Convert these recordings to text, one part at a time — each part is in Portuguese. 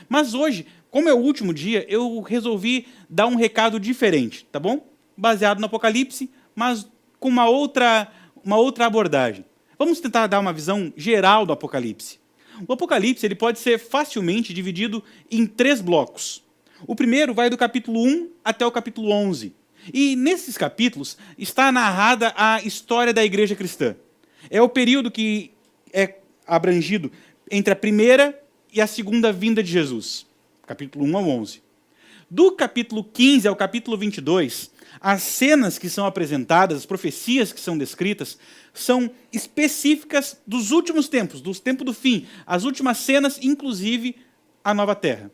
Mas hoje, como é o último dia, eu resolvi dar um recado diferente, tá bom? Baseado no Apocalipse, mas com uma outra abordagem. Vamos tentar dar uma visão geral do Apocalipse. O Apocalipse ele pode ser facilmente dividido em 3 blocos. O primeiro vai do capítulo 1 até o capítulo 11. E nesses capítulos está narrada a história da igreja cristã. É o período que é abrangido entre a primeira e a segunda vinda de Jesus. Capítulo 1 ao 11. Do capítulo 15 ao capítulo 22, as cenas que são apresentadas, as profecias que são descritas, são específicas dos últimos tempos, dos tempos do fim, as últimas cenas, inclusive a nova terra.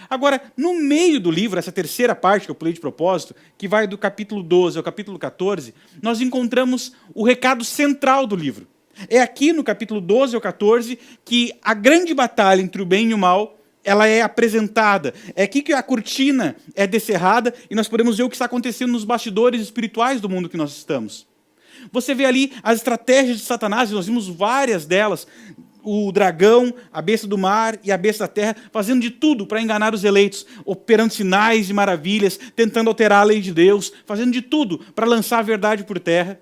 Agora, no meio do livro, essa terceira parte que eu pulei de propósito, que vai do capítulo 12 ao capítulo 14, nós encontramos o recado central do livro. É aqui no capítulo 12 ao 14 que a grande batalha entre o bem e o mal ela é apresentada. É aqui que a cortina é descerrada e nós podemos ver o que está acontecendo nos bastidores espirituais do mundo que nós estamos. Você vê ali as estratégias de Satanás, e nós vimos várias delas, o dragão, a besta do mar e a besta da terra, fazendo de tudo para enganar os eleitos, operando sinais e maravilhas, tentando alterar a lei de Deus, fazendo de tudo para lançar a verdade por terra.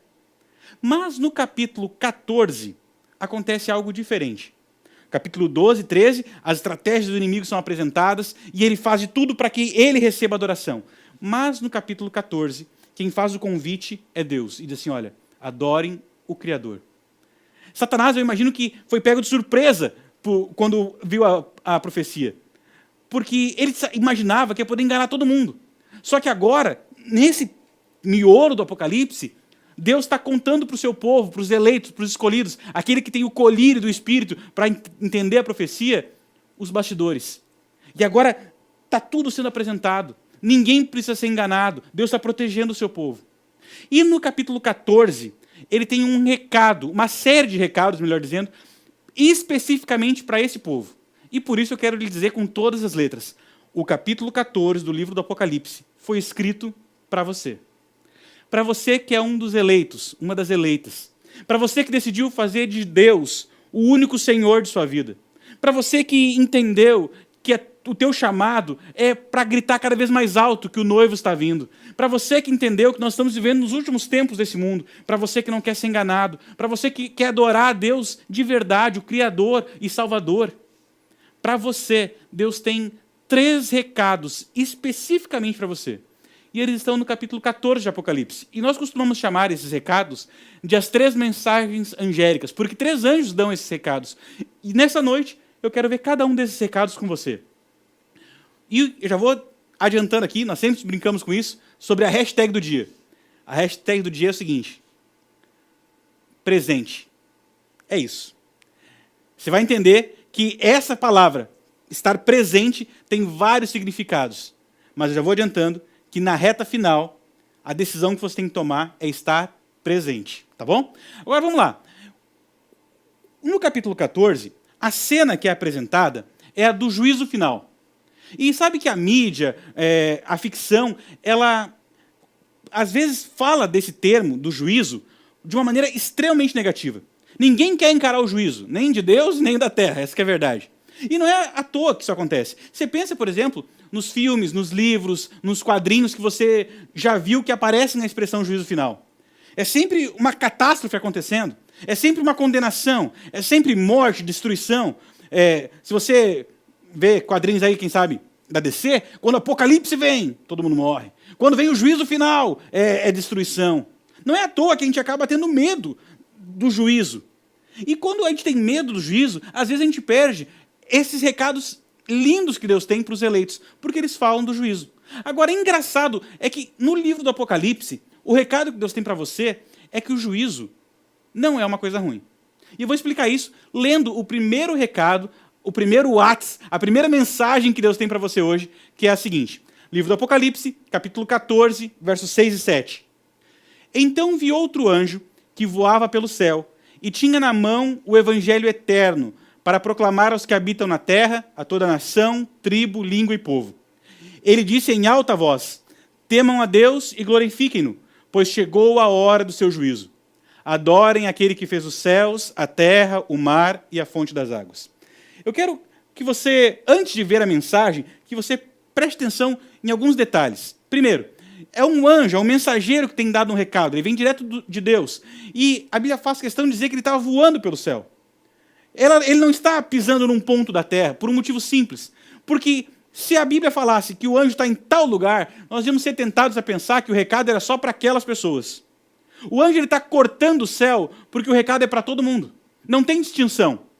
Mas no capítulo 14 acontece algo diferente. Capítulo 12 e 13, as estratégias do inimigo são apresentadas e ele faz de tudo para que ele receba adoração. Mas no capítulo 14, quem faz o convite é Deus. E diz assim, olha, adorem o Criador. Satanás, eu imagino que foi pego de surpresa quando viu a profecia. Porque ele imaginava que ia poder enganar todo mundo. Só que agora, nesse miolo do Apocalipse, Deus está contando para o seu povo, para os eleitos, para os escolhidos, aquele que tem o colírio do Espírito para entender a profecia, os bastidores. E agora está tudo sendo apresentado. Ninguém precisa ser enganado. Deus está protegendo o seu povo. E no capítulo 14, ele tem um recado, uma série de recados, melhor dizendo, especificamente para esse povo. E por isso eu quero lhe dizer com todas as letras, o capítulo 14 do livro do Apocalipse foi escrito para você. Para você que é um dos eleitos, uma das eleitas. Para você que decidiu fazer de Deus o único Senhor de sua vida. Para você que entendeu que o teu chamado é para gritar cada vez mais alto que o noivo está vindo. Para você que entendeu que nós estamos vivendo nos últimos tempos desse mundo. Para você que não quer ser enganado. Para você que quer adorar a Deus de verdade, o Criador e Salvador. Para você, Deus tem 3 recados especificamente para você. E eles estão no capítulo 14 de Apocalipse. E nós costumamos chamar esses recados de as 3 mensagens angélicas, porque 3 anjos dão esses recados. E nessa noite, eu quero ver cada um desses recados com você. E eu já vou adiantando aqui, nós sempre brincamos com isso, sobre a hashtag do dia. A hashtag do dia é o seguinte: presente. É isso. Você vai entender que essa palavra, estar presente, tem vários significados. Mas eu já vou adiantando que na reta final, a decisão que você tem que tomar é estar presente, tá bom? Agora vamos lá. No capítulo 14, a cena que é apresentada é a do juízo final. E sabe que a mídia, a ficção, ela às vezes fala desse termo, do juízo, de uma maneira extremamente negativa. Ninguém quer encarar o juízo, nem de Deus, nem da terra, essa que é a verdade. E não é à toa que isso acontece. Você pensa, por exemplo, nos filmes, nos livros, nos quadrinhos que você já viu que aparecem na expressão juízo final. É sempre uma catástrofe acontecendo, é sempre uma condenação, é sempre morte, destruição. Se você vê quadrinhos aí, quem sabe, da DC, quando o Apocalipse vem, todo mundo morre. Quando vem o juízo final, é destruição. Não é à toa que a gente acaba tendo medo do juízo. E quando a gente tem medo do juízo, às vezes a gente perde esses recados lindos que Deus tem para os eleitos, porque eles falam do juízo. Agora, engraçado é que no livro do Apocalipse, o recado que Deus tem para você é que o juízo não é uma coisa ruim. E eu vou explicar isso lendo o primeiro recado, o primeiro WhatsApp, a primeira mensagem que Deus tem para você hoje, que é a seguinte. Livro do Apocalipse, capítulo 14, versos 6 e 7. Então vi outro anjo que voava pelo céu e tinha na mão o evangelho eterno, para proclamar aos que habitam na terra, a toda nação, tribo, língua e povo. Ele disse em alta voz, temam a Deus e glorifiquem-no, pois chegou a hora do seu juízo. Adorem aquele que fez os céus, a terra, o mar e a fonte das águas. Eu quero que que você, antes de ver a mensagem, que você preste atenção em alguns detalhes. Primeiro, é um anjo, é um mensageiro que tem dado um recado, ele vem direto de Deus. E a Bíblia faz questão de dizer que ele estava voando pelo céu. Ele não está pisando num ponto da terra, por um motivo simples. Porque se a Bíblia falasse que o anjo está em tal lugar, nós íamos ser tentados a pensar que o recado era só para aquelas pessoas. O anjo está cortando o céu porque o recado é para todo mundo. Não tem distinção.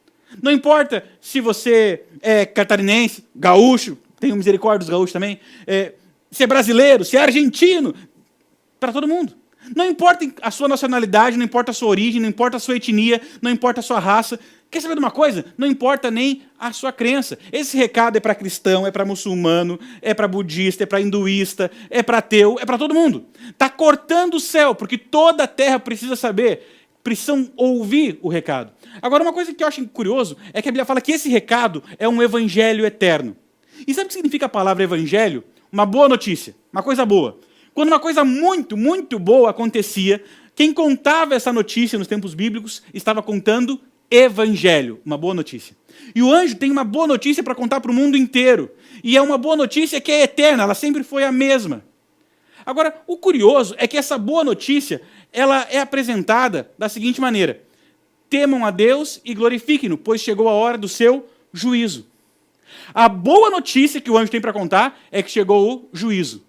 Não importa se você é catarinense, gaúcho, tenho misericórdia dos gaúchos também, se é brasileiro, se é argentino, para todo mundo. Não importa a sua nacionalidade, não importa a sua origem, não importa a sua etnia, não importa a sua raça. Quer saber de uma coisa? Não importa nem a sua crença. Esse recado é para cristão, é para muçulmano, é para budista, é para hinduísta, é para ateu, é para todo mundo. Está cortando o céu, porque toda a terra precisa saber, precisam ouvir o recado. Agora, uma coisa que eu acho curioso é que a Bíblia fala que esse recado é um evangelho eterno. E sabe o que significa a palavra evangelho? Uma boa notícia, uma coisa boa. Quando uma coisa muito, muito boa acontecia, quem contava essa notícia nos tempos bíblicos estava contando evangelho, uma boa notícia. E o anjo tem uma boa notícia para contar para o mundo inteiro. E é uma boa notícia que é eterna, ela sempre foi a mesma. Agora, o curioso é que essa boa notícia, ela é apresentada da seguinte maneira: temam a Deus e glorifiquem-no, pois chegou a hora do seu juízo. A boa notícia que o anjo tem para contar é que chegou o juízo.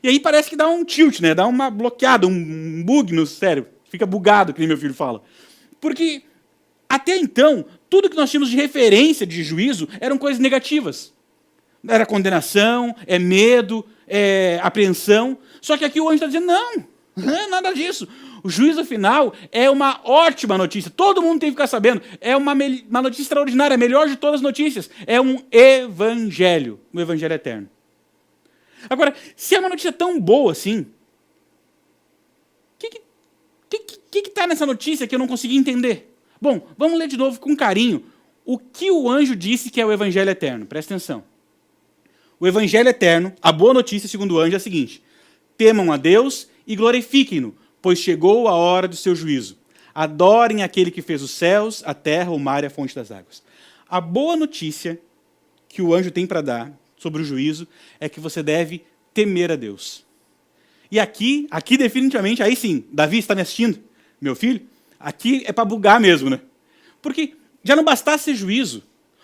E aí parece que dá um tilt, né? Dá uma bloqueada, um bug no cérebro. Fica bugado, que nem meu filho fala. Porque até então, tudo que nós tínhamos de referência de juízo eram coisas negativas. Era condenação, é medo, é apreensão. Só que aqui o anjo está dizendo, não é nada disso. O juízo final é uma ótima notícia. Todo mundo tem que ficar sabendo. É uma notícia extraordinária, a melhor de todas as notícias. É um evangelho eterno. Agora, se é uma notícia tão boa assim, o que está nessa notícia que eu não consegui entender? Bom, vamos ler de novo com carinho o que o anjo disse que é o evangelho eterno. Presta atenção. O evangelho eterno, a boa notícia, segundo o anjo, é a seguinte: temam a Deus e glorifiquem-no, pois chegou a hora do seu juízo. Adorem aquele que fez os céus, a terra, o mar e a fonte das águas. A boa notícia que o anjo tem para dar sobre o juízo é que você deve temer a Deus. E aqui definitivamente, aí sim, Davi está me assistindo, meu filho, aqui é para bugar mesmo, né? Porque já não bastasse ser juízo,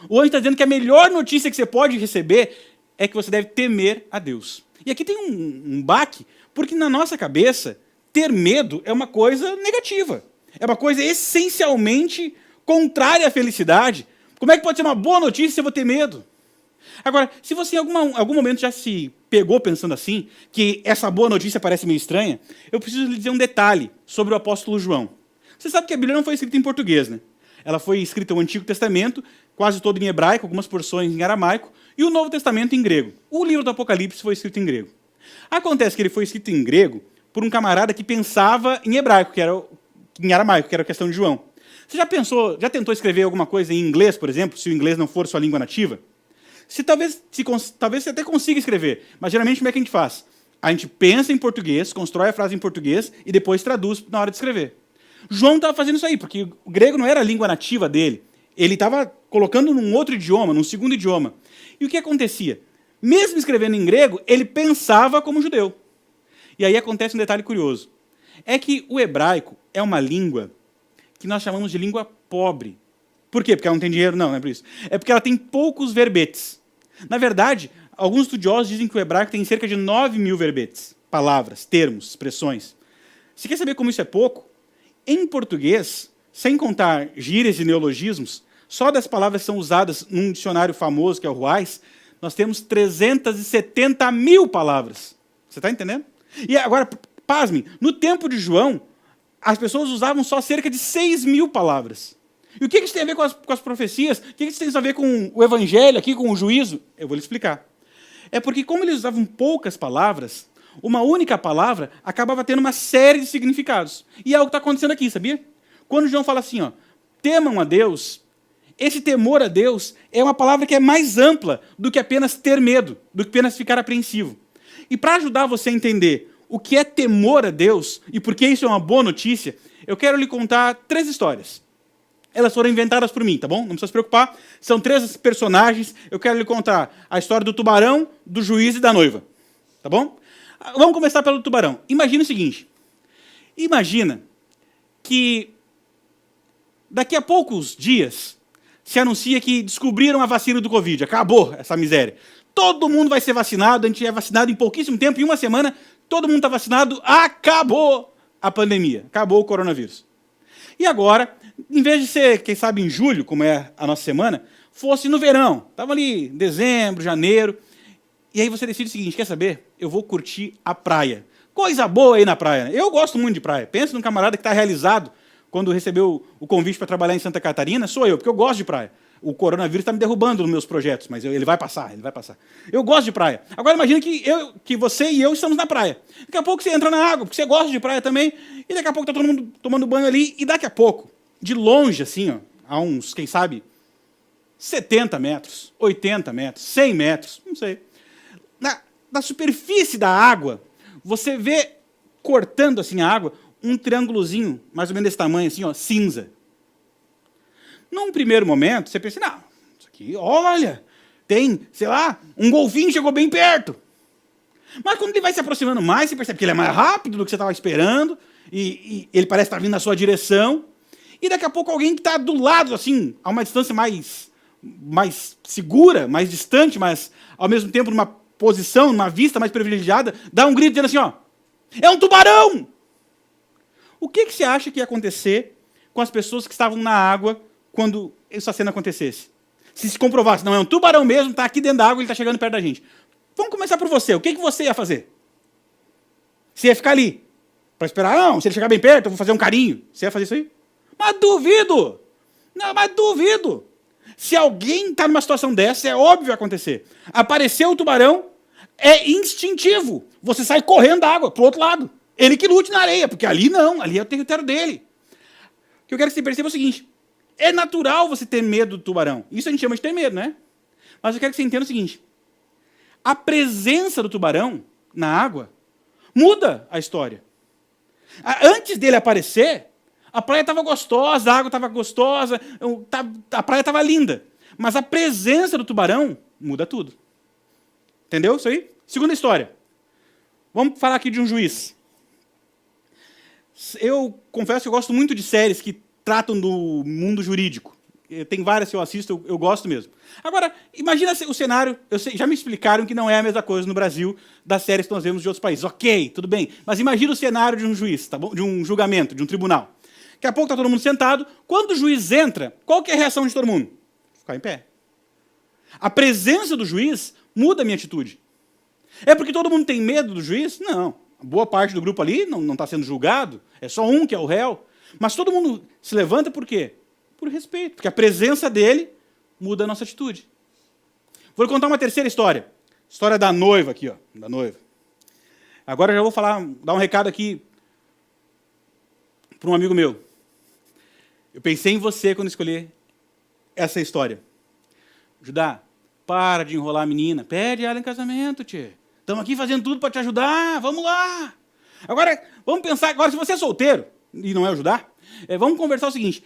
o anjo está dizendo que a melhor notícia que você pode receber é que você deve temer a Deus. E aqui tem um baque, porque na nossa cabeça, ter medo é uma coisa negativa. É uma coisa essencialmente contrária à felicidade. Como é que pode ser uma boa notícia se eu vou ter medo? Agora, se você em algum momento já se pegou pensando assim, que essa boa notícia parece meio estranha, eu preciso lhe dizer um detalhe sobre o apóstolo João. Você sabe que a Bíblia não foi escrita em português, né? Ela foi escrita no Antigo Testamento, quase todo em hebraico, algumas porções em aramaico, e o Novo Testamento em grego. O livro do Apocalipse foi escrito em grego. Acontece que ele foi escrito em grego por um camarada que pensava em hebraico, em aramaico, que era a questão de João. Você já tentou escrever alguma coisa em inglês, por exemplo, se o inglês não for sua língua nativa? Talvez você até consiga escrever, mas geralmente como é que a gente faz? A gente pensa em português, constrói a frase em português e depois traduz na hora de escrever. João estava fazendo isso aí, porque o grego não era a língua nativa dele. Ele estava colocando num outro idioma, num segundo idioma. E o que acontecia? Mesmo escrevendo em grego, ele pensava como judeu. E aí acontece um detalhe curioso. É que o hebraico é uma língua que nós chamamos de língua pobre. Por quê? Porque ela não tem dinheiro? Não, não é por isso. É porque ela tem poucos verbetes. Na verdade, alguns estudiosos dizem que o hebraico tem cerca de 9.000 verbetes. Palavras, termos, expressões. Se quer saber como isso é pouco? Em português, sem contar gírias e neologismos, só das palavras que são usadas num dicionário famoso, que é o Ruais, nós temos 370.000 palavras. Você está entendendo? E agora, pasmem, no tempo de João, as pessoas usavam só cerca de 6.000 palavras. E o que isso tem a ver com as profecias? O que isso tem a ver com o evangelho, aqui com o juízo? Eu vou lhe explicar. É porque, como eles usavam poucas palavras, uma única palavra acabava tendo uma série de significados. E é o que está acontecendo aqui, sabia? Quando João fala assim, temam a Deus, esse temor a Deus é uma palavra que é mais ampla do que apenas ter medo, do que apenas ficar apreensivo. E para ajudar você a entender o que é temor a Deus e por que isso é uma boa notícia, eu quero lhe contar 3 histórias. elas foram inventadas por mim, tá bom? Não precisa se preocupar. São 3 personagens. Eu quero lhe contar a história do tubarão, do juiz e da noiva. Tá bom? Vamos começar pelo tubarão. Imagina o seguinte. Imagina que daqui a poucos dias se anuncia que descobriram a vacina do Covid. Acabou essa miséria. Todo mundo vai ser vacinado. A gente é vacinado em pouquíssimo tempo. Em uma semana, todo mundo está vacinado. Acabou a pandemia. Acabou o coronavírus. E agora, em vez de ser, quem sabe, em julho, como é a nossa semana, fosse no verão. Estava ali dezembro, janeiro. E aí você decide o seguinte, quer saber? Eu vou curtir a praia. Coisa boa aí na praia. Né? Eu gosto muito de praia. Pensa num camarada que está realizado quando recebeu o convite para trabalhar em Santa Catarina. Sou eu, porque eu gosto de praia. O coronavírus está me derrubando nos meus projetos, mas ele vai passar, ele vai passar. Eu gosto de praia. Agora imagina que você e eu estamos na praia. Daqui a pouco você entra na água, porque você gosta de praia também, e daqui a pouco está todo mundo tomando banho ali, e daqui a pouco, de longe assim, ó, a uns, quem sabe, 70 metros, 80 metros, 100 metros, não sei. Na superfície da água, você vê, cortando assim a água, um triângulozinho, mais ou menos desse tamanho, assim, ó, cinza. Num primeiro momento, você pensa, não, isso aqui, olha, tem, sei lá, um golfinho chegou bem perto. Mas quando ele vai se aproximando mais, você percebe que ele é mais rápido do que você estava esperando, e ele parece estar vindo na sua direção, e daqui a pouco alguém que está do lado, assim, a uma distância mais segura, mais distante, mas ao mesmo tempo numa posição, numa vista mais privilegiada, dá um grito dizendo assim, ó, é um tubarão! O que você acha que ia acontecer com as pessoas que estavam na água quando essa cena acontecesse? Se comprovasse, não, é um tubarão mesmo, está aqui dentro da água, ele está chegando perto da gente. Vamos começar por você. O que você ia fazer? Você ia ficar ali, para esperar, não, se ele chegar bem perto, eu vou fazer um carinho. Você ia fazer isso aí? Mas duvido! Não, mas duvido! Se alguém está numa situação dessa, é óbvio acontecer. Apareceu o tubarão, é instintivo. Você sai correndo da água, para o outro lado. Ele que lute na areia, porque ali não, ali é o território dele. O que eu quero que você perceba é o seguinte, é natural você ter medo do tubarão. Isso a gente chama de ter medo, né? Mas eu quero que você entenda o seguinte, a presença do tubarão na água muda a história. Antes dele aparecer, a praia estava gostosa, a água estava gostosa, a praia estava linda. Mas a presença do tubarão muda tudo. Entendeu isso aí? Segunda história. Vamos falar aqui de um juiz. Eu confesso que eu gosto muito de séries que tratam do mundo jurídico. Tem várias que eu assisto, eu gosto mesmo. Agora, imagina o cenário, já me explicaram que não é a mesma coisa no Brasil das séries que nós vemos de outros países. Ok, tudo bem. Mas imagina o cenário de um juiz, tá bom? De um julgamento, de um tribunal. Daqui a pouco está todo mundo sentado. Quando o juiz entra, qual que é a reação de todo mundo? Ficar em pé. A presença do juiz muda a minha atitude. É porque todo mundo tem medo do juiz? Não. Boa parte do grupo ali não está sendo julgado. É só um que é o réu. Mas todo mundo se levanta por quê? Por respeito. Porque a presença dele muda a nossa atitude. Vou lhe contar uma terceira história. História da noiva aqui, ó. Da noiva. Agora eu já vou dar um recado aqui para um amigo meu. Eu pensei em você quando escolhi essa história. Judá, para de enrolar a menina. Pede ela em casamento, tchê. Estamos aqui fazendo tudo para te ajudar. Vamos lá. Agora, vamos pensar. Agora, se você é solteiro, e não é o Judá, vamos conversar o seguinte.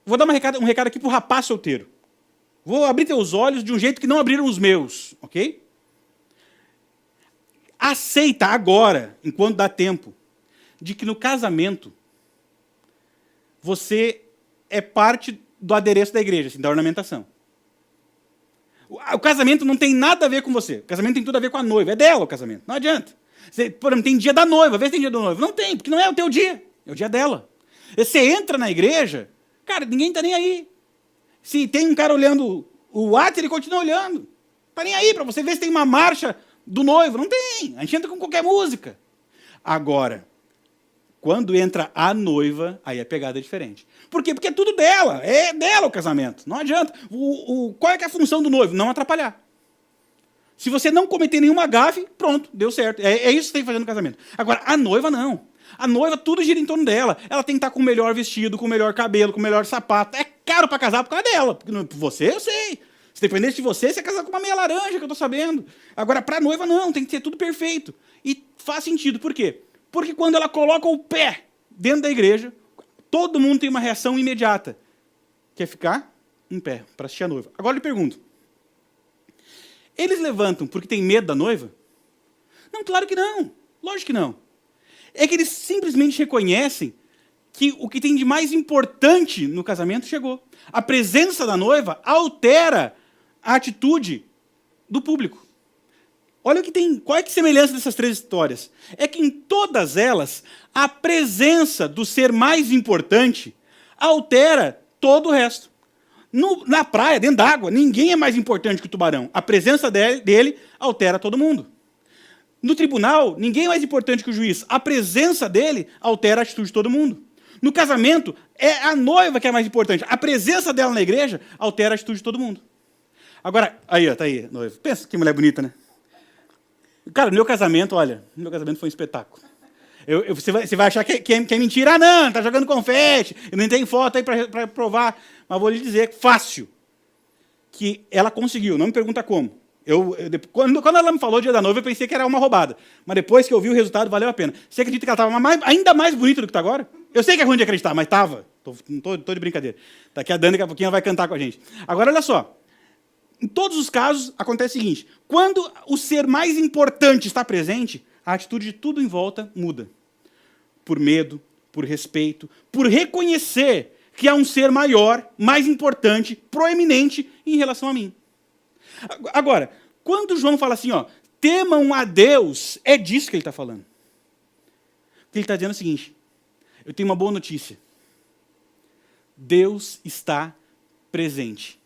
Vou dar um recado aqui para o rapaz solteiro. Vou abrir teus olhos de um jeito que não abriram os meus, ok? Aceita agora, enquanto dá tempo, de que no casamento você é parte do adereço da igreja, assim, da ornamentação. O casamento não tem nada a ver com você. O casamento tem tudo a ver com a noiva. É dela o casamento. Não adianta. Por exemplo, tem dia da noiva. Vê se tem dia do noivo. Não tem, porque não é o teu dia. É o dia dela. Você entra na igreja, cara, ninguém está nem aí. Se tem um cara olhando o ato, ele continua olhando. Está nem aí para você ver se tem uma marcha do noivo. Não tem. A gente entra com qualquer música. Agora, quando entra a noiva, aí a pegada é diferente. Por quê? Porque é tudo dela. É dela o casamento. Não adianta. Qual é, que é a função do noivo? Não atrapalhar. Se você não cometer nenhuma gafe, pronto, deu certo. É isso que você tem que fazer no casamento. Agora, a noiva não. A noiva, tudo gira em torno dela. Ela tem que estar com o melhor vestido, com o melhor cabelo, com o melhor sapato. É caro para casar por causa dela. Porque você, eu sei. Se dependesse de você, você ia casar com uma meia laranja, que eu estou sabendo. Agora, para a noiva, não. Tem que ser tudo perfeito. E faz sentido. Por quê? Porque quando ela coloca o pé dentro da igreja, todo mundo tem uma reação imediata, que é ficar em pé para assistir a noiva. Agora eu lhe pergunto, eles levantam porque tem medo da noiva? Não, claro que não. Lógico que não. É que eles simplesmente reconhecem que o que tem de mais importante no casamento chegou. A presença da noiva altera a atitude do público. Olha o que tem, qual é a semelhança dessas três histórias? É que em todas elas, a presença do ser mais importante altera todo o resto. Na praia, dentro d'água, ninguém é mais importante que o tubarão. A presença dele altera todo mundo. No tribunal, ninguém é mais importante que o juiz. A presença dele altera a atitude de todo mundo. No casamento, é a noiva que é mais importante. A presença dela na igreja altera a atitude de todo mundo. Agora, aí, ó, tá aí, noiva. Pensa que mulher bonita, né? Cara, meu casamento, olha, meu casamento foi um espetáculo. Você vai achar que é mentira. Ah, não, tá jogando confete, eu nem tenho foto aí para provar. Mas vou lhe dizer, fácil, que ela conseguiu, não me pergunta como. Quando ela me falou o dia da noiva, eu pensei que era uma roubada. Mas depois que eu vi o resultado, valeu a pena. Você acredita que ela estava ainda mais bonita do que está agora? Eu sei que é ruim de acreditar, mas estava. Não estou de brincadeira. Daqui a Dani, daqui a pouquinho, ela vai cantar com a gente. Agora, olha só. Em todos os casos, acontece o seguinte. Quando o ser mais importante está presente, a atitude de tudo em volta muda. Por medo, por respeito, por reconhecer que há um ser maior, mais importante, proeminente em relação a mim. Agora, quando João fala assim, ó, temam a Deus, é disso que ele está falando. O que ele está dizendo é o seguinte, eu tenho uma boa notícia. Deus está presente.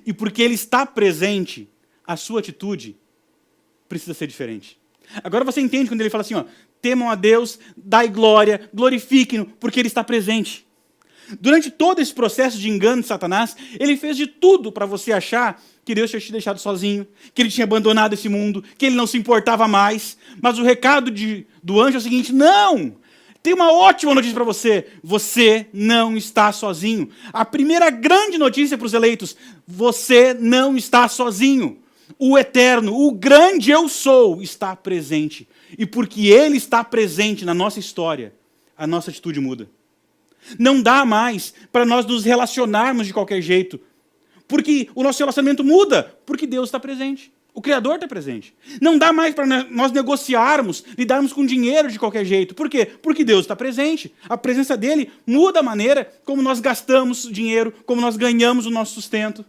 E porque ele está presente, a sua atitude precisa ser diferente. Agora você entende quando ele fala assim, ó, temam a Deus, dai glória, glorifiquem-no, porque ele está presente. Durante todo esse processo de engano de Satanás, ele fez de tudo para você achar que Deus tinha te deixado sozinho, que ele tinha abandonado esse mundo, que ele não se importava mais. Mas o recado do anjo é o seguinte, não! Tem uma ótima notícia para você. Você não está sozinho. A primeira grande notícia para os eleitos, você não está sozinho. O eterno, o grande eu sou, está presente. E porque ele está presente na nossa história, a nossa atitude muda. Não dá mais para nós nos relacionarmos de qualquer jeito. Porque o nosso relacionamento muda, porque Deus está presente. O Criador está presente. Não dá mais para nós negociarmos, lidarmos com dinheiro de qualquer jeito. Por quê? Porque Deus está presente. A presença dele muda a maneira como nós gastamos dinheiro, como nós ganhamos o nosso sustento.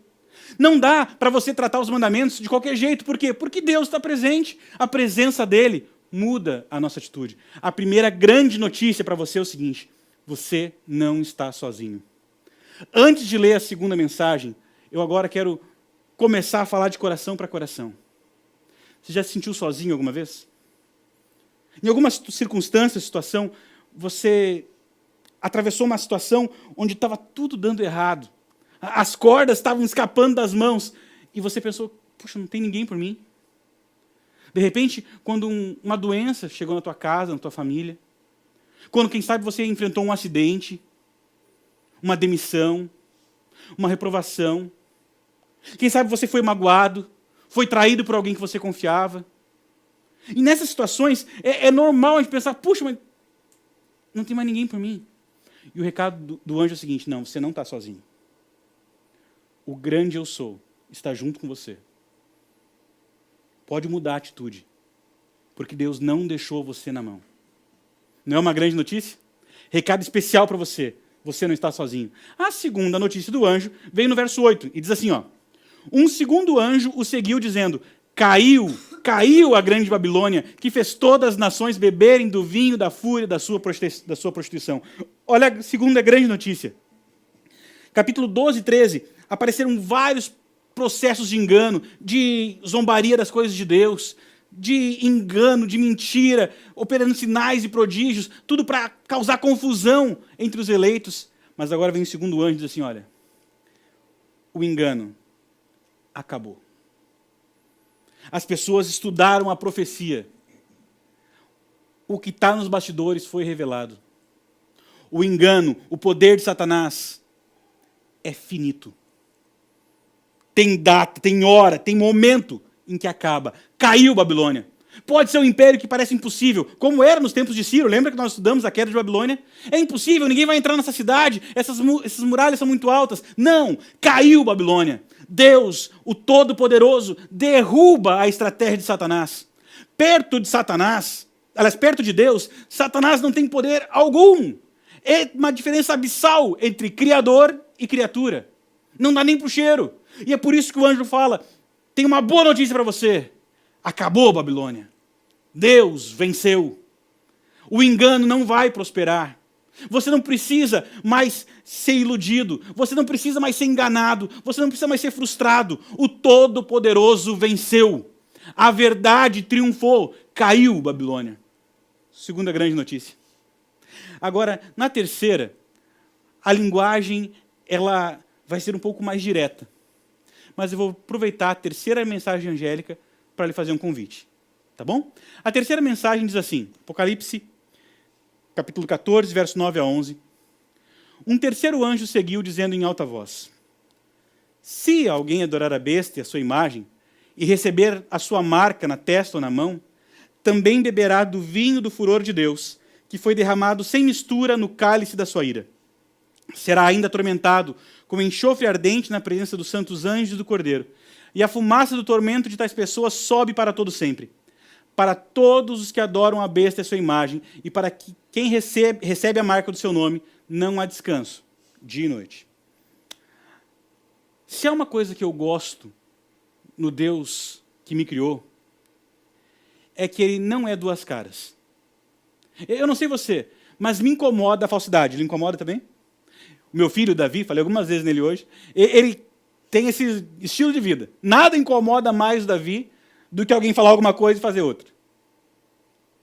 Não dá para você tratar os mandamentos de qualquer jeito. Por quê? Porque Deus está presente. A presença dele muda a nossa atitude. A primeira grande notícia para você é o seguinte, você não está sozinho. Antes de ler a segunda mensagem, eu agora quero começar a falar de coração para coração. Você já se sentiu sozinho alguma vez? Em alguma circunstância, situação, você atravessou uma situação onde estava tudo dando errado. As cordas estavam escapando das mãos. E você pensou, puxa, não tem ninguém por mim. De repente, quando uma doença chegou na tua casa, na tua família. Quando, quem sabe, você enfrentou um acidente, uma demissão, uma reprovação. Quem sabe você foi magoado, foi traído por alguém que você confiava. E nessas situações, é normal a gente pensar, puxa, mas não tem mais ninguém por mim. E o recado do anjo é o seguinte, não, você não está sozinho. O grande eu sou está junto com você. Pode mudar a atitude, porque Deus não deixou você na mão. Não é uma grande notícia? Recado especial para você. Você não está sozinho. A segunda notícia do anjo vem no verso 8 e diz assim, ó. Um segundo anjo o seguiu dizendo, caiu a grande Babilônia, que fez todas as nações beberem do vinho da fúria da sua prostituição. Olha a segunda grande notícia. Capítulo 12 e 13, apareceram vários processos de engano, de zombaria das coisas de Deus, de engano, de mentira, operando sinais e prodígios, tudo para causar confusão entre os eleitos. Mas agora vem o segundo anjo e diz assim, olha, o engano acabou. As pessoas estudaram a profecia. O que está nos bastidores foi revelado. O engano, o poder de Satanás é finito. Tem data, tem hora, tem momento em que acaba. Caiu Babilônia. Pode ser um império que parece impossível, como era nos tempos de Ciro. Lembra que nós estudamos a queda de Babilônia? É impossível, ninguém vai entrar nessa cidade, essas muralhas são muito altas. Não, caiu Babilônia. Deus, o Todo-Poderoso, derruba a estratégia de Satanás. Perto de Satanás, aliás, perto de Deus, Satanás não tem poder algum. É uma diferença abissal entre criador e criatura. Não dá nem para o cheiro. E é por isso que o anjo fala, tem uma boa notícia para você. Acabou Babilônia. Deus venceu. O engano não vai prosperar. Você não precisa mais ser iludido. Você não precisa mais ser enganado. Você não precisa mais ser frustrado. O Todo-Poderoso venceu. A verdade triunfou. Caiu Babilônia. Segunda grande notícia. Agora, na terceira, a linguagem ela vai ser um pouco mais direta. Mas eu vou aproveitar a terceira mensagem angélica para lhe fazer um convite. Tá bom? A terceira mensagem diz assim, Apocalipse, capítulo 14, verso 9 a 11. Um terceiro anjo seguiu, dizendo em alta voz, se alguém adorar a besta e a sua imagem, e receber a sua marca na testa ou na mão, também beberá do vinho do furor de Deus, que foi derramado sem mistura no cálice da sua ira. Será ainda atormentado com enxofre ardente na presença dos santos anjos e do Cordeiro. E a fumaça do tormento de tais pessoas sobe para todo sempre. Para todos os que adoram a besta e a sua imagem, e para quem recebe a marca do seu nome, não há descanso, dia e noite. Se há uma coisa que eu gosto no Deus que me criou, é que ele não é duas caras. Eu não sei você, mas me incomoda a falsidade. Ele incomoda também? O meu filho, Davi, falei algumas vezes nele hoje, ele tem esse estilo de vida. Nada incomoda mais o Davi do que alguém falar alguma coisa e fazer outra.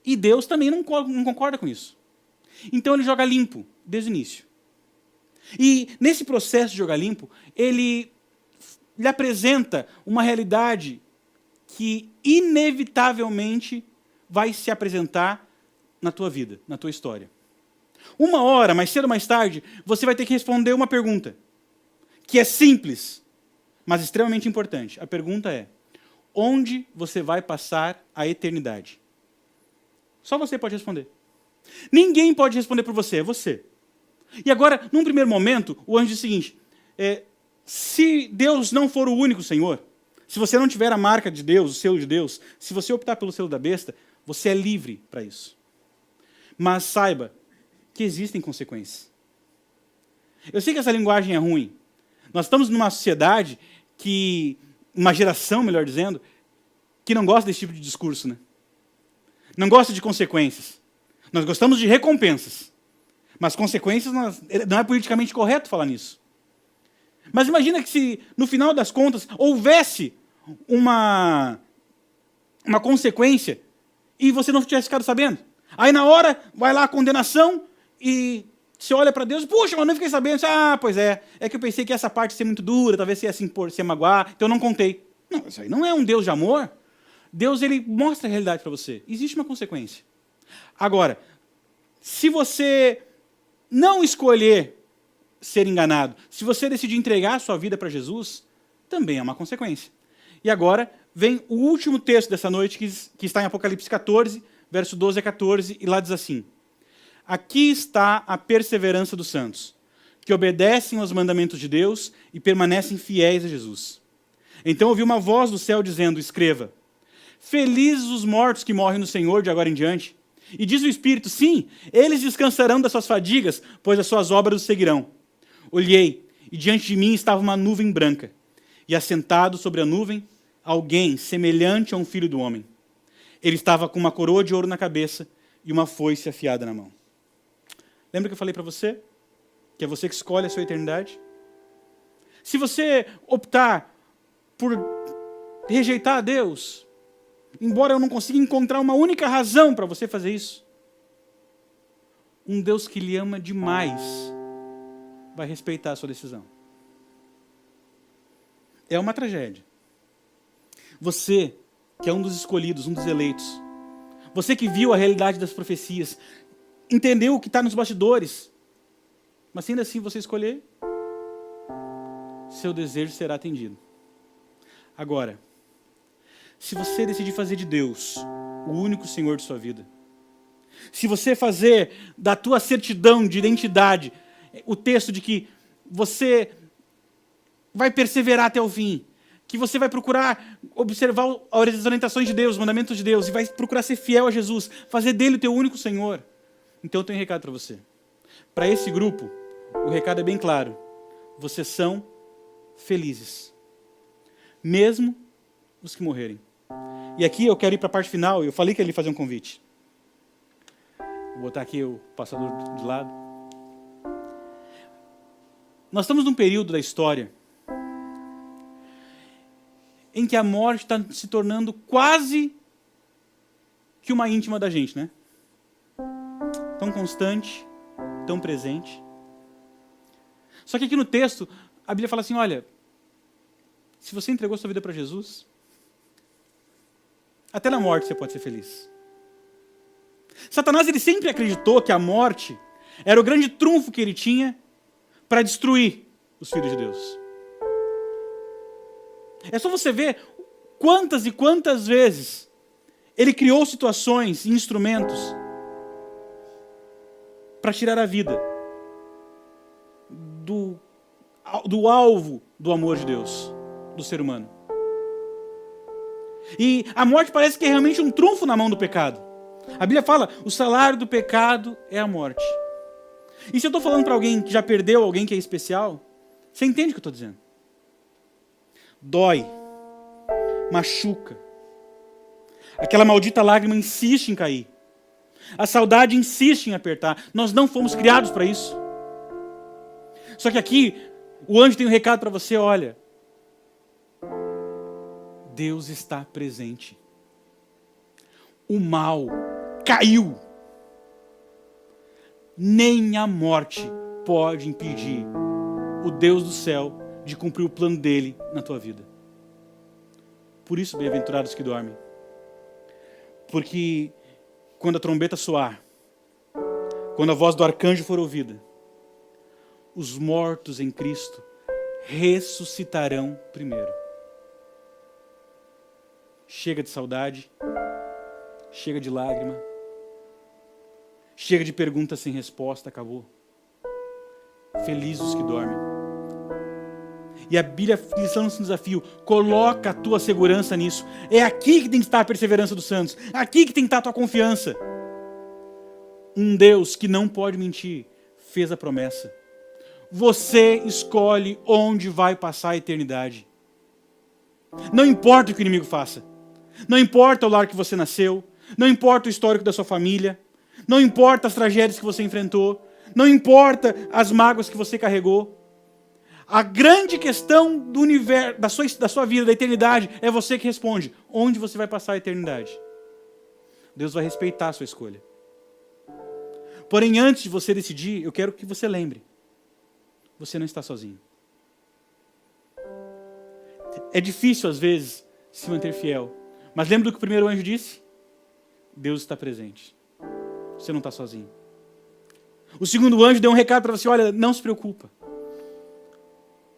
E Deus também não concorda com isso. Então ele joga limpo, desde o início. E nesse processo de jogar limpo, ele lhe apresenta uma realidade que inevitavelmente vai se apresentar na tua vida, na tua história. Uma hora, mais cedo ou mais tarde, você vai ter que responder uma pergunta, que é simples, mas extremamente importante. A pergunta é, onde você vai passar a eternidade? Só você pode responder. Ninguém pode responder por você, é você. E agora, num primeiro momento, o anjo diz o seguinte, se Deus não for o único Senhor, se você não tiver a marca de Deus, o selo de Deus, se você optar pelo selo da besta, você é livre para isso. Mas saiba que existem consequências. Eu sei que essa linguagem é ruim. Nós estamos numa sociedade uma geração, melhor dizendo, que não gosta desse tipo de discurso, né? Não gosta de consequências. Nós gostamos de recompensas. Mas consequências, não é politicamente correto falar nisso. Mas imagina que se, no final das contas, houvesse uma consequência e você não tivesse ficado sabendo. Aí na hora, vai lá a condenação e você olha para Deus, puxa, mas não fiquei sabendo. Pois é que eu pensei que essa parte ia ser muito dura, talvez ia se impor, se magoar, então eu não contei. Não, isso aí não é um Deus de amor. Deus, ele mostra a realidade para você. Existe uma consequência. Agora, se você não escolher ser enganado, se você decidir entregar a sua vida para Jesus, também é uma consequência. E agora vem o último texto dessa noite, que está em Apocalipse 14, verso 12 a 14, e lá diz assim, aqui está a perseverança dos santos, que obedecem aos mandamentos de Deus e permanecem fiéis a Jesus. Então ouvi uma voz do céu dizendo, escreva, felizes os mortos que morrem no Senhor de agora em diante. E diz o Espírito, sim, eles descansarão das suas fadigas, pois as suas obras os seguirão. Olhei, e diante de mim estava uma nuvem branca, e assentado sobre a nuvem, alguém semelhante a um filho do homem. Ele estava com uma coroa de ouro na cabeça e uma foice afiada na mão. Lembra que eu falei para você? Que é você que escolhe a sua eternidade? Se você optar por rejeitar a Deus, embora eu não consiga encontrar uma única razão para você fazer isso, um Deus que lhe ama demais vai respeitar a sua decisão. É uma tragédia. Você, que é um dos escolhidos, um dos eleitos, você que viu a realidade das profecias, entendeu o que está nos bastidores, mas se ainda assim você escolher, seu desejo será atendido. Agora, se você decidir fazer de Deus o único Senhor de sua vida. Se você fazer da tua certidão de identidade o texto de que você vai perseverar até o fim, que você vai procurar observar as orientações de Deus, os mandamentos de Deus, e vai procurar ser fiel a Jesus, fazer dele o teu único Senhor, então eu tenho um recado para você. Para esse grupo, o recado é bem claro. Vocês são felizes, mesmo os que morrerem. E aqui eu quero ir para a parte final, eu falei que ele ia fazer um convite. Vou botar aqui o passador de lado. Nós estamos num período da história em que a morte está se tornando quase que uma íntima da gente, né? Tão constante, tão presente. Só que aqui no texto, a Bíblia fala assim, olha, se você entregou sua vida para Jesus, até na morte você pode ser feliz. Satanás, ele sempre acreditou que a morte era o grande trunfo que ele tinha para destruir os filhos de Deus. É só você ver quantas e quantas vezes ele criou situações e instrumentos para tirar a vida do alvo do amor de Deus, do ser humano. E a morte parece que é realmente um trunfo na mão do pecado. A Bíblia fala, o salário do pecado é a morte. E se eu estou falando para alguém que já perdeu alguém que é especial, você entende o que eu estou dizendo? Dói, machuca. Aquela maldita lágrima insiste em cair. A saudade insiste em apertar. Nós não fomos criados para isso. Só que aqui, o anjo tem um recado para você, olha. Deus está presente. O mal caiu. Nem a morte pode impedir o Deus do céu de cumprir o plano dele na tua vida. Por isso, bem-aventurados que dormem. Porque quando a trombeta soar, quando a voz do arcanjo for ouvida, os mortos em Cristo ressuscitarão primeiro. Chega de saudade, chega de lágrima, chega de perguntas sem resposta, acabou. Felizes os que dormem. E a Bíblia lhes lança um desafio, coloca a tua segurança nisso. É aqui que tem que estar a perseverança dos santos, aqui que tem que estar a tua confiança. Um Deus que não pode mentir, fez a promessa. Você escolhe onde vai passar a eternidade. Não importa o que o inimigo faça. Não importa o lar que você nasceu. Não importa o histórico da sua família. Não importa as tragédias que você enfrentou. Não importa as mágoas que você carregou. A grande questão do universo, da sua vida, da eternidade, é você que responde. Onde você vai passar a eternidade? Deus vai respeitar a sua escolha. Porém, antes de você decidir, eu quero que você lembre. Você não está sozinho. É difícil, às vezes, se manter fiel. Mas lembra do que o primeiro anjo disse? Deus está presente. Você não está sozinho. O segundo anjo deu um recado para você, olha, não se preocupa.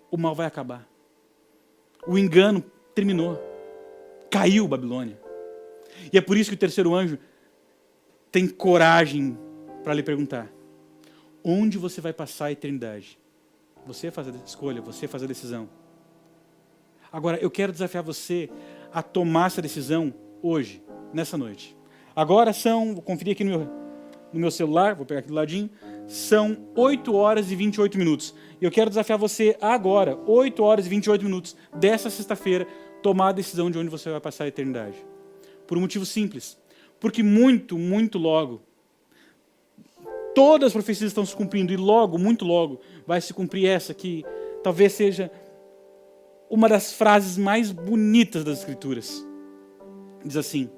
O mal vai acabar. O engano terminou. Caiu Babilônia. E é por isso que o terceiro anjo tem coragem para lhe perguntar: onde você vai passar a eternidade? Você faz a escolha, você faz a decisão. Agora, eu quero desafiar você a tomar essa decisão hoje, nessa noite. Agora vou conferir aqui no meu celular, vou pegar aqui do ladinho, são 8 horas e 28 minutos. E eu quero desafiar você agora, 8 horas e 28 minutos, dessa sexta-feira, tomar a decisão de onde você vai passar a eternidade. Por um motivo simples. Porque muito, muito logo, todas as profecias estão se cumprindo, e logo, muito logo, vai se cumprir essa que talvez seja uma das frases mais bonitas das Escrituras. Diz assim: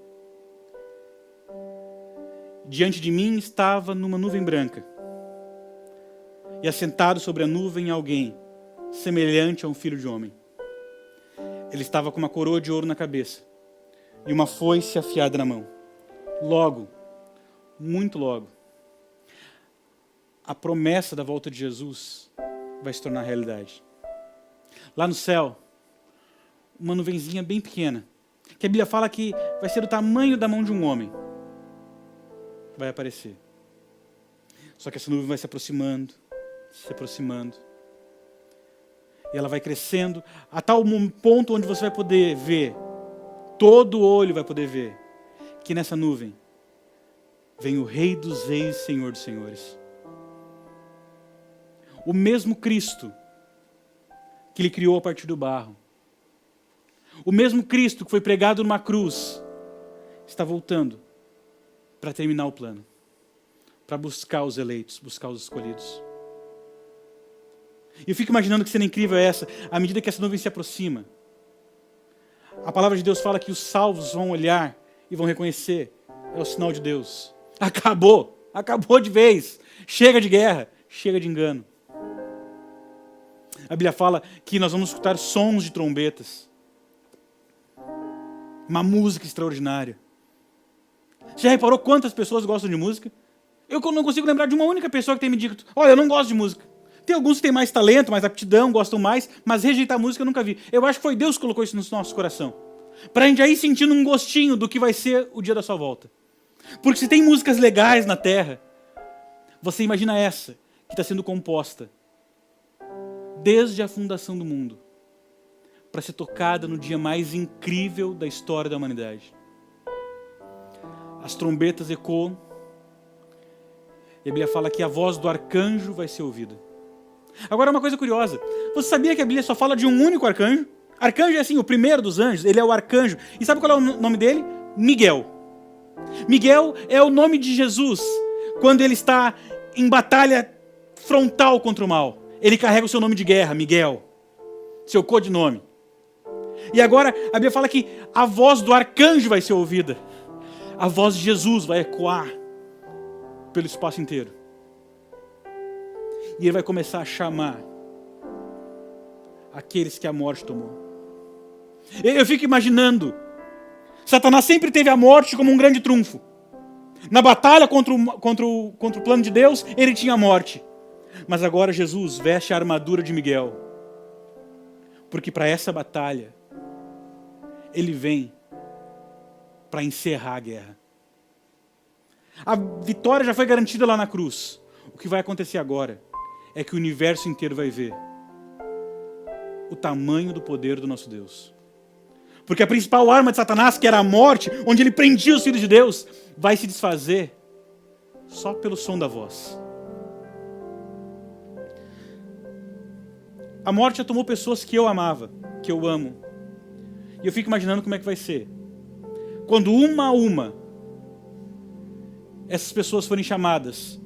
diante de mim estava numa nuvem branca, e assentado sobre a nuvem alguém, semelhante a um filho de homem. Ele estava com uma coroa de ouro na cabeça, e uma foice afiada na mão. Logo, muito logo, a promessa da volta de Jesus vai se tornar realidade. Lá no céu, uma nuvenzinha bem pequena, que a Bíblia fala que vai ser do tamanho da mão de um homem. Vai aparecer. Só que essa nuvem vai se aproximando, se aproximando. E ela vai crescendo a tal ponto onde você vai poder ver, todo olho vai poder ver, que nessa nuvem vem o Rei dos Reis e Senhor dos Senhores. O mesmo Cristo que Ele criou a partir do barro. O mesmo Cristo que foi pregado numa cruz está voltando para terminar o plano, para buscar os eleitos, buscar os escolhidos. E eu fico imaginando que cena incrível é essa, à medida que essa nuvem se aproxima. A palavra de Deus fala que os salvos vão olhar e vão reconhecer, é o sinal de Deus. Acabou de vez, chega de guerra, chega de engano. A Bíblia fala que nós vamos escutar sons de trombetas, uma música extraordinária. Já reparou quantas pessoas gostam de música? Eu não consigo lembrar de uma única pessoa que tenha me dito, olha, eu não gosto de música. Tem alguns que têm mais talento, mais aptidão, gostam mais, mas rejeitar música eu nunca vi. Eu acho que foi Deus que colocou isso no nosso coração. Para a gente aí sentindo um gostinho do que vai ser o dia da sua volta. Porque se tem músicas legais na terra, você imagina essa, que está sendo composta desde a fundação do mundo, para ser tocada no dia mais incrível da história da humanidade. As trombetas ecoam, e a Bíblia fala que a voz do arcanjo vai ser ouvida. Agora, uma coisa curiosa, você sabia que a Bíblia só fala de um único arcanjo? Arcanjo é assim, o primeiro dos anjos, ele é o arcanjo. E sabe qual é o nome dele? Miguel. Miguel é o nome de Jesus, quando ele está em batalha frontal contra o mal. Ele carrega o seu nome de guerra, Miguel, seu codinome. E agora a Bíblia fala que a voz do arcanjo vai ser ouvida. A voz de Jesus vai ecoar pelo espaço inteiro. E ele vai começar a chamar aqueles que a morte tomou. Eu fico imaginando, Satanás sempre teve a morte como um grande trunfo. Na batalha contra o plano de Deus, ele tinha a morte. Mas agora Jesus veste a armadura de Miguel. Porque para essa batalha, ele vem para encerrar a guerra. A vitória já foi garantida lá na cruz. O que vai acontecer agora é que o universo inteiro vai ver o tamanho do poder do nosso Deus. Porque a principal arma de Satanás, que era a morte, onde ele prendia os filhos de Deus, vai se desfazer só pelo som da voz. A morte já tomou pessoas que eu amava, que eu amo. E eu fico imaginando como é que vai ser. Quando uma a uma, essas pessoas forem chamadas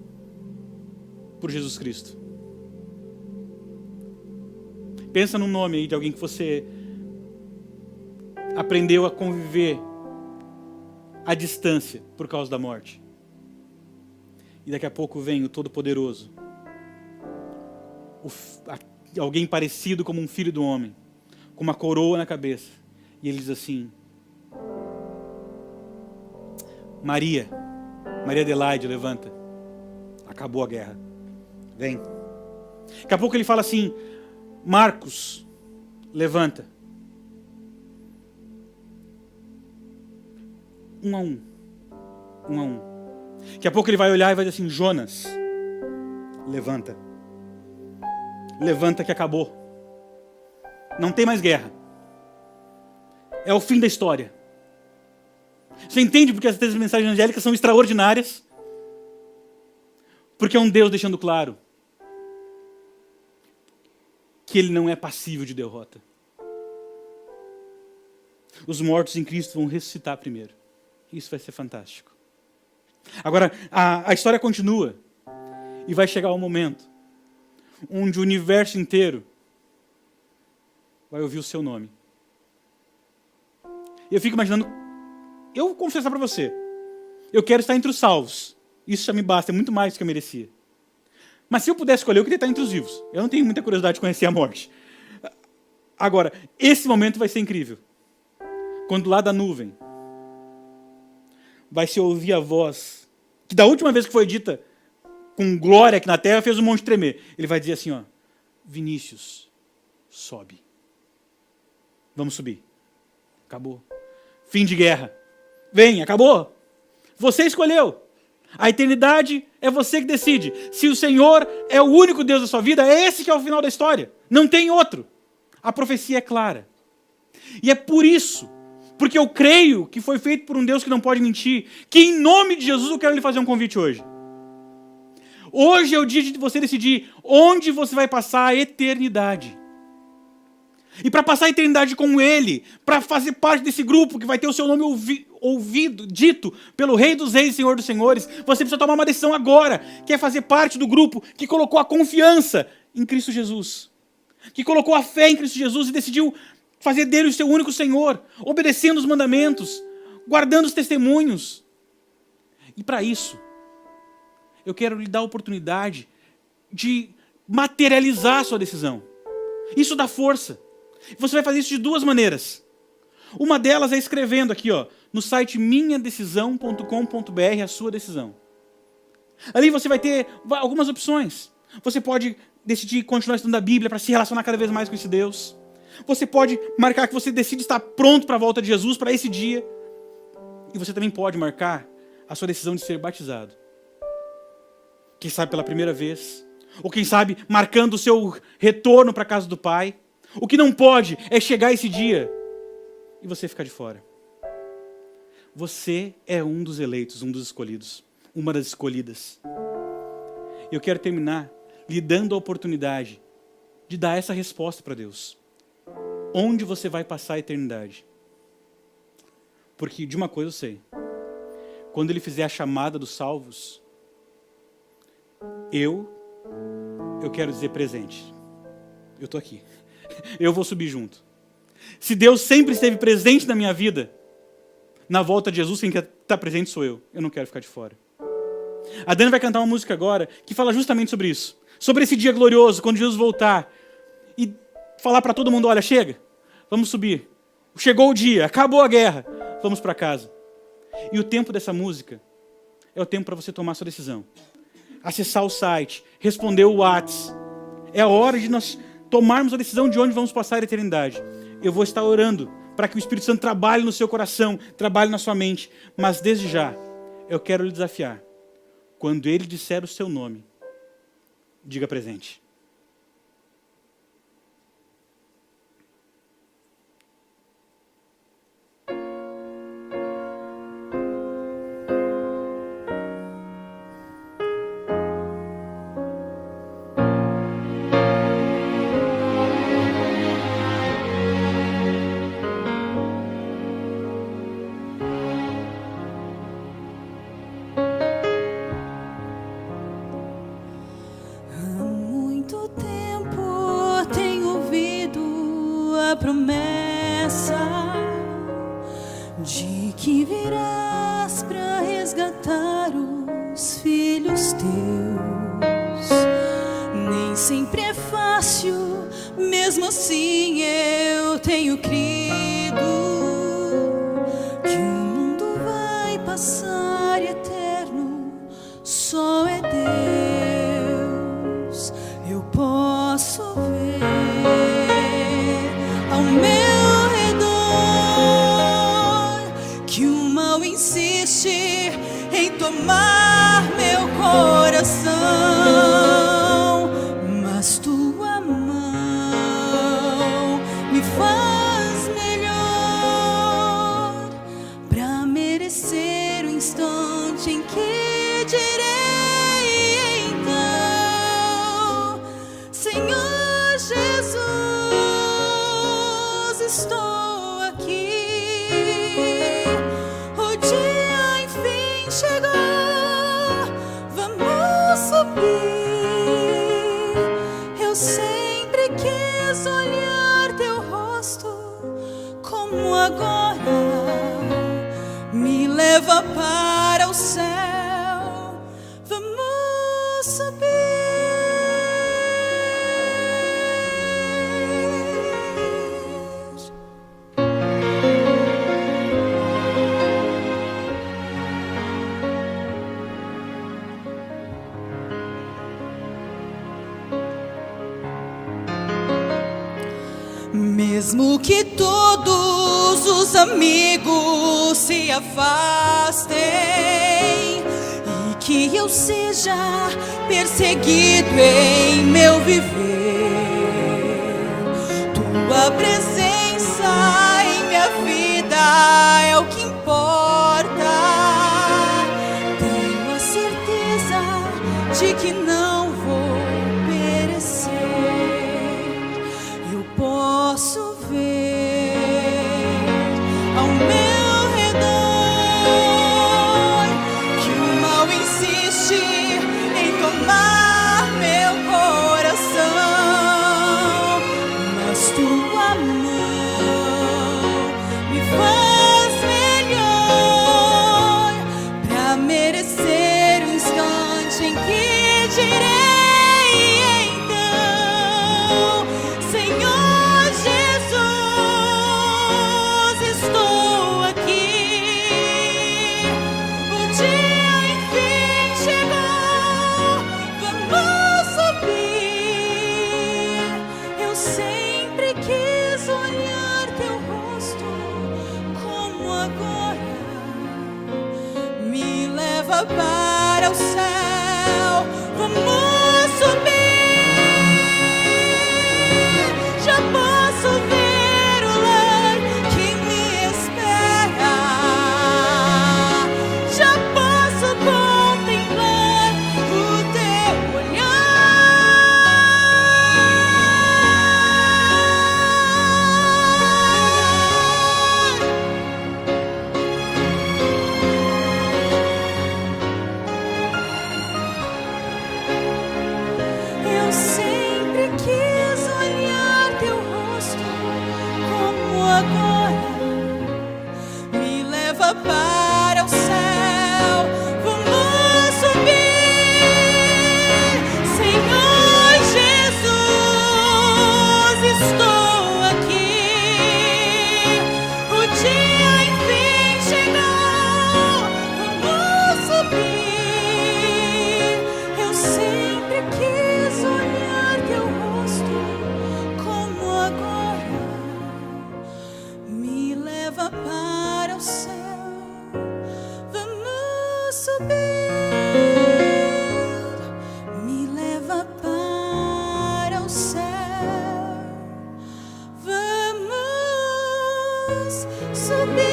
por Jesus Cristo. Pensa num nome aí de alguém que você aprendeu a conviver à distância por causa da morte. E daqui a pouco vem o Todo-Poderoso. Alguém parecido como um filho do homem, com uma coroa na cabeça. E ele diz assim: Maria Adelaide, levanta. Acabou a guerra. Vem. Daqui a pouco ele fala assim: Marcos, levanta. Um a um. Daqui a pouco ele vai olhar e vai dizer assim: Jonas, levanta. Levanta que acabou. Não tem mais guerra. É o fim da história. Você entende porque as três mensagens angélicas são extraordinárias? Porque é um Deus deixando claro que Ele não é passível de derrota. Os mortos em Cristo vão ressuscitar primeiro. Isso vai ser fantástico. Agora, a história continua. E vai chegar o momento onde o universo inteiro vai ouvir o seu nome. E eu fico imaginando, eu vou confessar para você, eu quero estar entre os salvos. Isso já me basta, é muito mais do que eu merecia. Mas se eu pudesse escolher, eu queria estar entre os vivos. Eu não tenho muita curiosidade de conhecer a morte. Agora, esse momento vai ser incrível. Quando lá da nuvem vai se ouvir a voz, que da última vez que foi dita com glória aqui na terra, fez o monte tremer. Ele vai dizer assim, ó: Vinícius, sobe. Vamos subir. Acabou. fim de guerra. Vem, acabou. Você escolheu. A eternidade é você que decide. Se o Senhor é o único Deus da sua vida, é esse que é o final da história. Não tem outro. A profecia é clara. E é por isso, porque eu creio que foi feito por um Deus que não pode mentir, que em nome de Jesus eu quero lhe fazer um convite hoje. Hoje é o dia de você decidir onde você vai passar a eternidade. E para passar a eternidade com Ele, para fazer parte desse grupo que vai ter o seu nome ouvido, dito pelo Rei dos Reis e Senhor dos Senhores, você precisa tomar uma decisão agora, que é fazer parte do grupo que colocou a confiança em Cristo Jesus, que colocou a fé em Cristo Jesus e decidiu fazer dele o seu único Senhor, obedecendo os mandamentos, guardando os testemunhos. E para isso, eu quero lhe dar a oportunidade de materializar a sua decisão. Isso dá força. Você vai fazer isso de duas maneiras. Uma delas é escrevendo aqui, no site minhadecisão.com.br, a sua decisão. Ali você vai ter algumas opções. Você pode decidir continuar estudando a Bíblia para se relacionar cada vez mais com esse Deus. Você pode marcar que você decide estar pronto para a volta de Jesus, para esse dia. E você também pode marcar a sua decisão de ser batizado. Quem sabe pela primeira vez. Ou quem sabe marcando o seu retorno para a casa do Pai. O que não pode é chegar esse dia e você ficar de fora. Você é um dos eleitos, um dos escolhidos, uma das escolhidas. Eu quero terminar lhe dando a oportunidade de dar essa resposta para Deus. Onde você vai passar a eternidade? Porque de uma coisa eu sei. Quando Ele fizer a chamada dos salvos, eu quero dizer presente. Eu estou aqui. Eu vou subir junto. Se Deus sempre esteve presente na minha vida, na volta de Jesus, quem quer estar presente sou eu. Eu não quero ficar de fora. A Dani vai cantar uma música agora que fala justamente sobre isso. Sobre esse dia glorioso, quando Jesus voltar. E falar para todo mundo, olha, chega, vamos subir. Chegou o dia, acabou a guerra, vamos para casa. E o tempo dessa música é o tempo para você tomar sua decisão. Acessar o site, responder o WhatsApp. É a hora de nós tomarmos a decisão de onde vamos passar a eternidade. Eu vou estar orando para que o Espírito Santo trabalhe no seu coração, trabalhe na sua mente. Mas desde já, eu quero lhe desafiar. Quando Ele disser o seu nome, diga presente. Promessa de que virás para resgatar os filhos teus. Nem sempre é fácil, mesmo assim eu tenho crido que o mundo vai passar e eterno só é Deus. Eu posso ver ao meu redor que o mal insiste em tomar meu coração, mas tua mão me faz melhor para merecer o instante em que direi então, Senhor Jesus, estou aqui. O dia enfim chegou. Vamos subir. Eu sempre quis olhar teu rosto, como agora me leva para o céu. Vamos subir. Mesmo que todos os amigos afastem e que eu seja perseguido em meu viver. Tua presença em minha vida é o que importa. Tenho a certeza de que não vou perecer. Eu posso ver ao meu redor que o mal insiste em tomar meu coração, mas tua mão me faz melhor pra merecer o instante em que direi então: Senhor Jesus, estou aqui. O dia enfim chegou, vamos subir. Eu sempre quis olhar teu rosto como agora. Me leva para o céu, vamos subir. Já posso ver o lar que me espera. Já posso contemplar o teu olhar. Eu sempre quis olhar teu rosto como agora. Me leva para o céu, vamos subir. Senhor Jesus, estou aqui. O dia enfim chegou, vamos subir. Eu sempre quis olhar teu rosto como agora. Me leva para o céu, vamos subir. Me leva para o céu, vamos subir.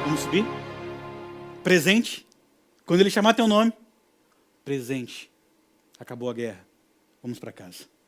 Vamos subir? Presente. Quando ele chamar teu nome, presente. Acabou a guerra. Vamos para casa.